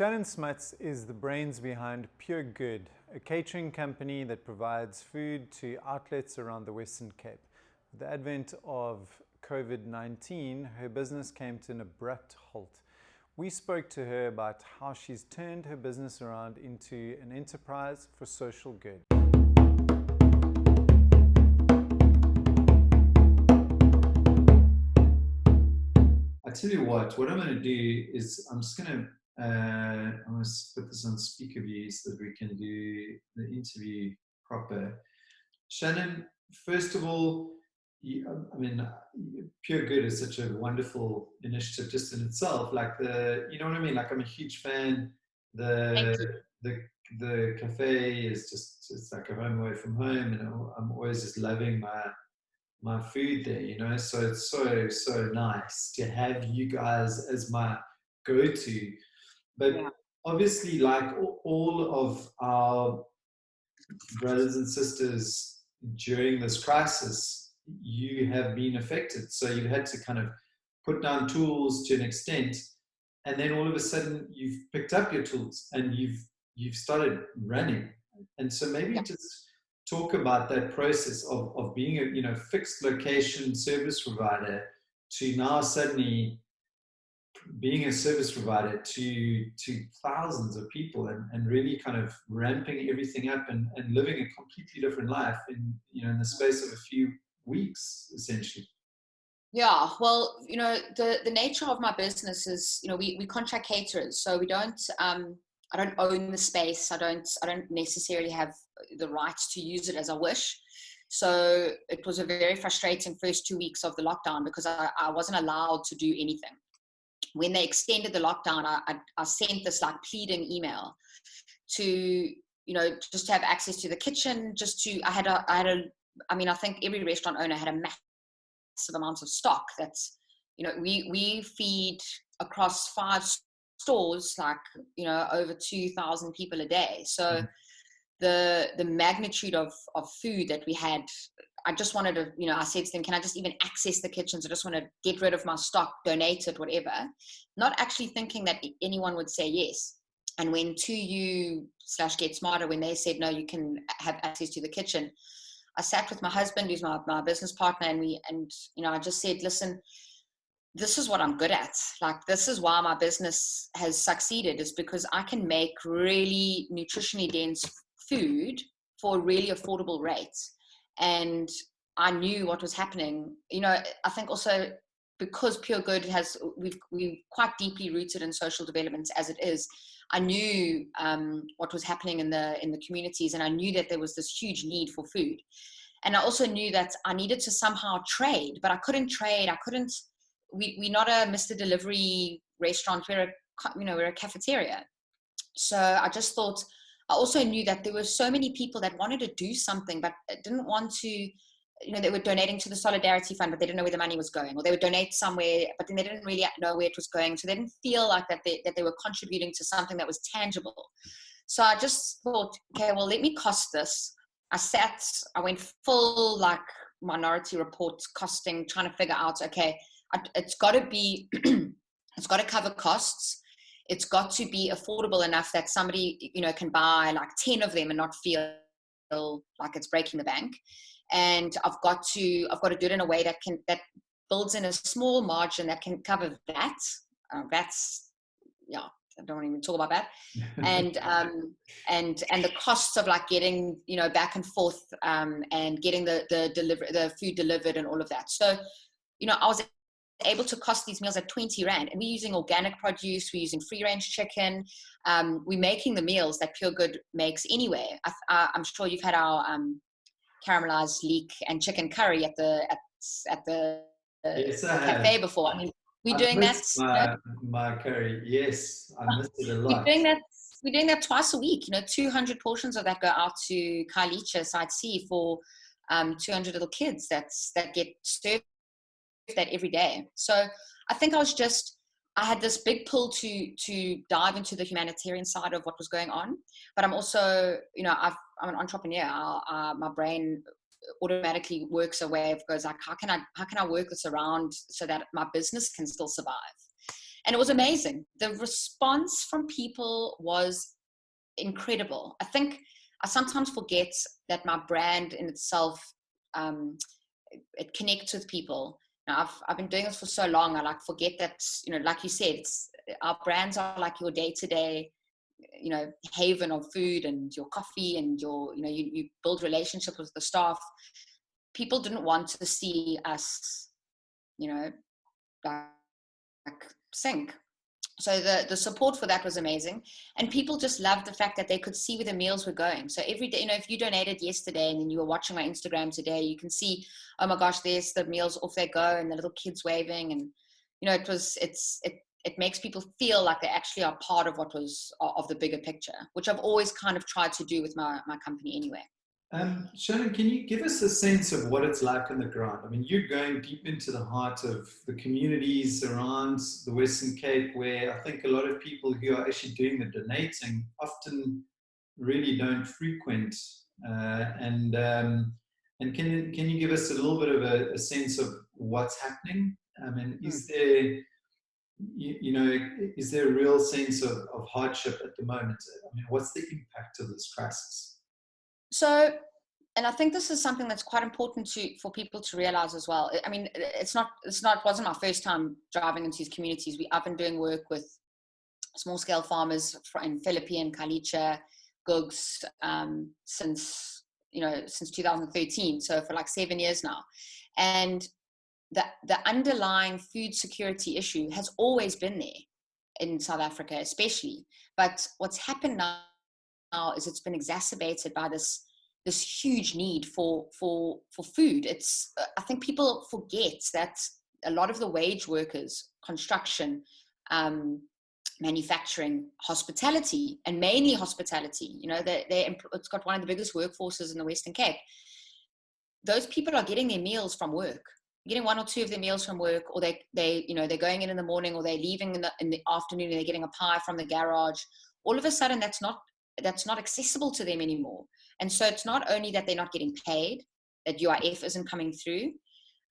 Shannon Smuts is the brains behind Pure Good, a catering company that provides food to outlets around the Western Cape. With the advent of COVID-19, her business came to an abrupt halt. We spoke to her about how she's turned her business around into an enterprise for social good. I tell you what I'm going to do is I'm going to put this on speaker view so that we can do the interview proper. Shannon, first of all, Pure Good is such a wonderful initiative just in itself. Like you know what I mean? Like I'm a huge fan. The cafe is it's like a home away from home, and I'm always just loving my food there, you know, so it's so nice to have you guys as my go-to. But obviously, like all of our brothers and sisters during this crisis, you have been affected, so you've had to kind of put down tools to an extent, and then all of a sudden you've picked up your tools and you've started running. And so maybe just talk about that process of being a fixed location service provider to now suddenly being a service provider to thousands of people and really kind of ramping everything up and living a completely different life in the space of a few weeks, essentially. Yeah, well, the nature of my business is, we contract caterers, so we don't I don't own the space. I don't necessarily have the rights to use it as I wish. So it was a very frustrating first 2 weeks of the lockdown because I wasn't allowed to do anything. When they extended the lockdown, I sent this like pleading email to, just to have access to the kitchen, I think every restaurant owner had a massive amount of stock that's, we feed across 5 stores, like, over 2,000 people a day. So the magnitude of food that we had, I just wanted to, I said to them, can I just even access the kitchens? I just want to get rid of my stock, donate it, whatever. Not actually thinking that anyone would say yes. And when 2U/Get Smarter, when they said, no, you can have access to the kitchen, I sat with my husband, who's my business partner, and I just said, listen, this is what I'm good at. Like, this is why my business has succeeded, is because I can make really nutritionally dense food for a really affordable rate. And I knew what was happening. I think also because Pure Good we've quite deeply rooted in social development as it is. I knew what was happening in the communities, and I knew that there was this huge need for food. And I also knew that I needed to somehow trade, but I couldn't trade. We're not a Mr. Delivery restaurant. We're a cafeteria. So I also knew that there were so many people that wanted to do something, but didn't want to, they were donating to the Solidarity Fund, but they didn't know where the money was going, or they would donate somewhere, but then they didn't really know where it was going. So they didn't feel like that they were contributing to something that was tangible. So I just thought, okay, well, let me cost this. I went full like Minority Report costing, trying to figure out, okay, it's got to be, it's got to cover costs. It's got to be affordable enough that somebody, can buy like 10 of them and not feel like it's breaking the bank. And I've got to do it in a way that builds in a small margin that can cover that. I don't want to even talk about that. And the costs of like getting, back and forth, and getting the food delivered and all of that. So, I was able to cost these meals at 20 Rand, and we're using organic produce, we're using free range chicken, we're making the meals that Pure Good makes anyway. I'm sure you've had our caramelized leek and chicken curry at the cafe before. I mean, we're doing that. My curry, yes, I missed it a lot. We're doing that twice a week. 200 portions of that go out to Khayelitsha Site C for 200 little kids that get served that every day. So I think I had this big pull to dive into the humanitarian side of what was going on, but I'm also, I'm an entrepreneur. My brain automatically works a way of goes like, how can I work this around so that my business can still survive? And it was amazing. The response from people was incredible. I think I sometimes forget that my brand in itself, it connects with people. Now, I've been doing this for so long, I like forget that, you know, like you said, our brands are like your day-to-day, you know, haven of food and your coffee and your, you know, you build relationships with the staff. People didn't want to see us, you know, like sink. So the support for that was amazing. And people just loved the fact that they could see where the meals were going. So every day, you know, if you donated yesterday and then you were watching my Instagram today, you can see, oh my gosh, there's the meals, off they go, and the little kids waving. And, you know, it makes people feel like they actually are part of what was of the bigger picture, which I've always kind of tried to do with my company anyway. Shannon, can you give us a sense of what it's like on the ground? I mean, you're going deep into the heart of the communities around the Western Cape, where I think a lot of people who are actually doing the donating often really don't frequent. And can you give us a little bit of a sense of what's happening? I mean, is there, you know, is there a real sense of hardship at the moment? I mean, what's the impact of this crisis? So, and I think this is something that's quite important for people to realize as well. I mean, it wasn't my first time driving into these communities. I've been doing work with small scale farmers in Philippine, Kalicha, Gugs, since 2013. So for like 7 years now. And the underlying food security issue has always been there in South Africa, especially. But what's happened now is it's been exacerbated by this huge need for food. I think people forget that a lot of the wage workers, construction, manufacturing, hospitality, and mainly hospitality, you know, it's got one of the biggest workforces in the Western Cape. Those people are getting their meals from work, getting one or two of their meals from work, or they're going in the morning, or they're leaving in the afternoon, and they're getting a pie from the garage. All of a sudden, that's not accessible to them anymore. And so it's not only that they're not getting paid, that UIF isn't coming through,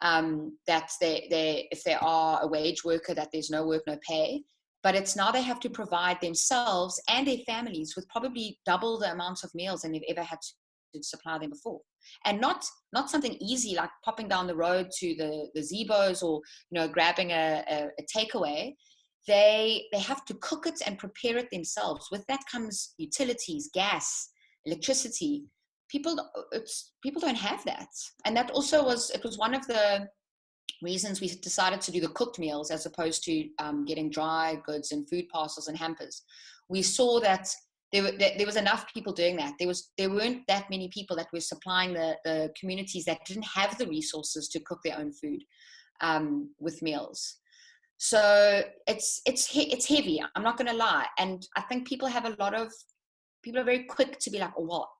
that if they are a wage worker, that there's no work, no pay, but it's now they have to provide themselves and their families with probably double the amount of meals than they've ever had to supply them before. And not something easy like popping down the road to the Zebos, or, you know, grabbing a takeaway. They have to cook it and prepare it themselves. With that comes utilities, gas, electricity. People don't have that. And that also was one of the reasons we decided to do the cooked meals as opposed to getting dry goods and food parcels and hampers. We saw that there was enough people doing that. There weren't that many people that were supplying the communities that didn't have the resources to cook their own food with meals. So it's heavy. I'm not going to lie. And I think people are very quick to be like, oh, well,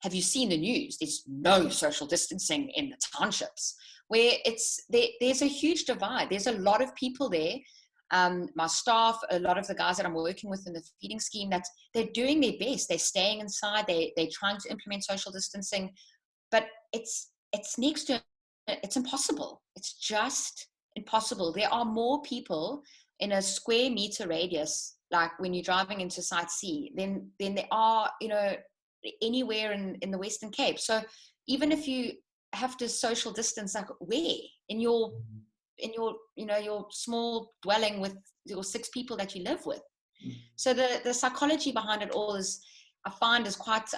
have you seen the news? There's no social distancing in the townships, where there's a huge divide. There's a lot of people there. My staff, a lot of the guys that I'm working with in the feeding scheme, that they're doing their best. They're staying inside. They're trying to implement social distancing, but it's impossible. It's just impossible. There are more people in a square meter radius, like when you're driving into Site C, than there are, you know, anywhere in the Western Cape. So even if you have to social distance, like where? In your you know, your small dwelling with your 6 people that you live with. So the psychology behind it all is, I find, is quite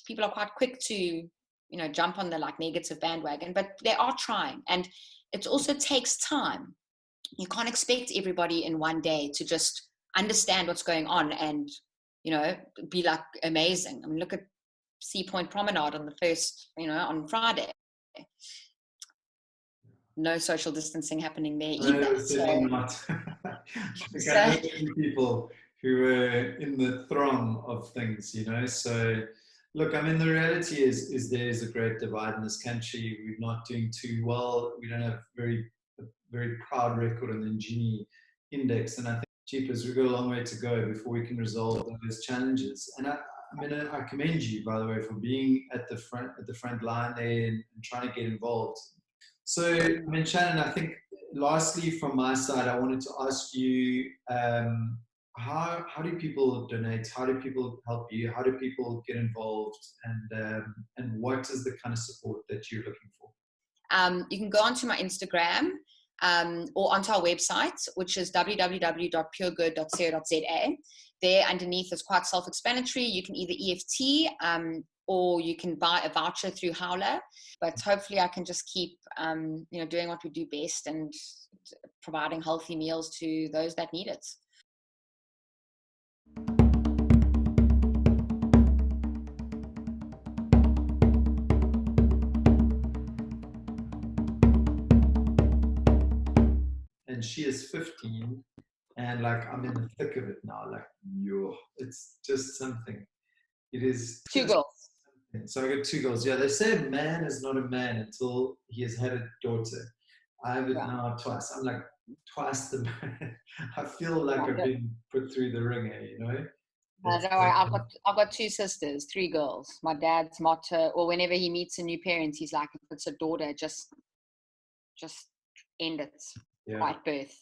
people are quite quick to, you know, jump on the like negative bandwagon, but they are trying. And it also takes time. You can't expect everybody in one day to just understand what's going on and, you know, be like amazing. I mean, look at Sea Point Promenade on the first, you know, on Friday. No social distancing happening there either. No, certainly not. I know many people who were in the throng of things, you know. So, look, I mean, the reality is there is a great divide in this country. We're not doing too well. We don't have a very proud record on the Gini index, and I think, jeepers, we've got a long way to go before we can resolve those challenges. And I commend you, by the way, for being at the front line there and trying to get involved. So, I mean, Shannon, I think lastly, from my side, I wanted to ask you, how do people donate? How do people help you? How do people get involved? And what is the kind of support that you're looking for? You can go onto my Instagram or onto our website, which is www.puregood.co.za. There underneath is quite self-explanatory. You can either EFT or you can buy a voucher through Howler. But hopefully I can just keep doing what we do best and providing healthy meals to those that need it. And she is 15, and like I'm in the thick of it now. Like it's just something. It is 2 girls. Something. So I got 2 girls. Yeah, they say a man is not a man until he has had a daughter. I have it now twice. I'm like twice the man. I feel like I've been put through the ringer, you know. Don't worry, I've got 2 sisters, 3 girls. My dad's motto, or whenever he meets a new parent, he's like, if it's a daughter, just end it. Yeah. Right birth.